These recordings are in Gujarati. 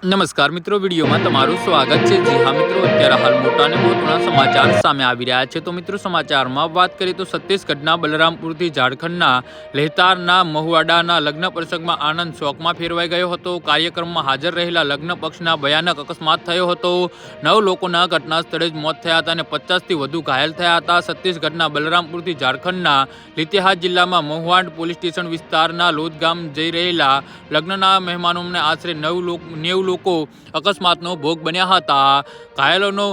નમસ્કાર મિત્રો, વિડીયોમાં તમારું સ્વાગત છે। જી હા મિત્રો, અત્યારે હાલ મોટા અને મહત્વના સમાચાર સામે આવી રહ્યા છે। તો મિત્રો, સમાચારમાં વાત કરીએ તો છત્તીસગઢના બલરામપુરથી ઝારખંડના લેહતારના મહુવાડાના લગ્ન પ્રસંગમાં આનંદ શોકમાં ફેરવાઈ ગયો હતો। કાર્યક્રમમાં હાજર રહેલા લગ્ન પક્ષના ભયાનક અકસ્માત થયો હતો। 9 લોકોના ઘટના સ્થળે જ મોત થયા હતા અને 50થી વધુ ઘાયલ થયા હતા। છત્તીસગઢના બલરામપુરથી ઝારખંડના લેતેહાર જિલ્લામાં મહુવાડ પોલીસ સ્ટેશન વિસ્તારના લોધ ગામ જઈ રહેલા લગ્નના મહેમાનોને આશરે 90 લોકો અકસ્માતનો ભોગ બન્યા હતા। ઘાયલોનો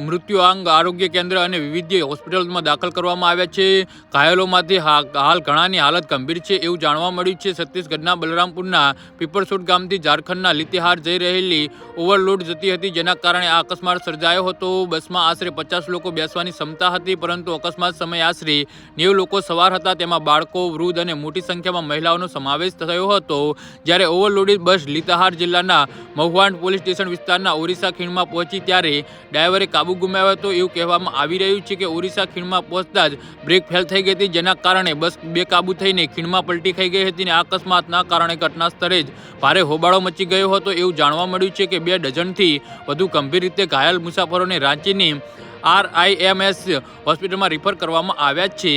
મૃત્યુઆંક આરોગ્ય કેન્દ્ર અને વિવિધ હોસ્પિટલમાં દાખલ કરવામાં આવ્યા છે। ઘાયલોમાંથી હાલ ઘણાની હાલત ગંભીર છે એવું જાણવા મળ્યું છે। છત્તીસગઢના બલરામપુરના પીપળસોટ ગામથી ઝારખંડના લેતેહાર જઈ રહેલી ઓવરલોડ જતી હતી, જેના કારણે આ અકસ્માત સર્જાયો હતો। બસમાં આશરે 50 લોકો બેસવાની ક્ષમતા હતી, પરંતુ અકસ્માત સમયે આશરે 90 લોકો સવાર હતા। તેમાં બાળકો, વૃદ્ધ અને મોટી સંખ્યામાં મહિલાઓનો સમાવેશ થયો હતો। જ્યારે ઓવરલોડિત બસ લેતેહાર જિલ્લાના મહુવાડ પોલીસ સ્ટેશન વિસ્તારના ઓરિસ્સા ખીણમાં પહોંચી ત્યારે ડ્રાઈવરે કાબુ ગુમાવ્યો હતો એવું કહેવામાં આવી રહ્યું છે કે ઓરિસ્સા ખીણમાં પહોંચતા જ બ્રેક ફેલ થઈ ગઈ હતી, જેના કારણે બસ બેકાબૂ થઈને ખીણમાં પલટી ખાઈ ગઈ હતી અને આ અકસ્માતના કારણે ઘટના સ્થળે જ ભારે હોબાળો મચી ગયો હતો એવું જાણવા મળ્યું છે કે 2 ડઝનથી વધુ ગંભીર રીતે ઘાયલ મુસાફરોને રાંચીની RIMS હોસ્પિટલમાં રિફર કરવામાં આવ્યા છે।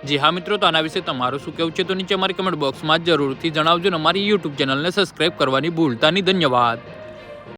જી હા મિત્રો, તો આના વિશે તમારું શું કહેવું છે તો નીચે અમારી કમેન્ટ બોક્સમાં જરૂરથી જણાવજો અને અમારી YouTube ચેનલને સબસ્ક્રાઈબ કરવાની ભૂલતા નહીં। ધન્યવાદ।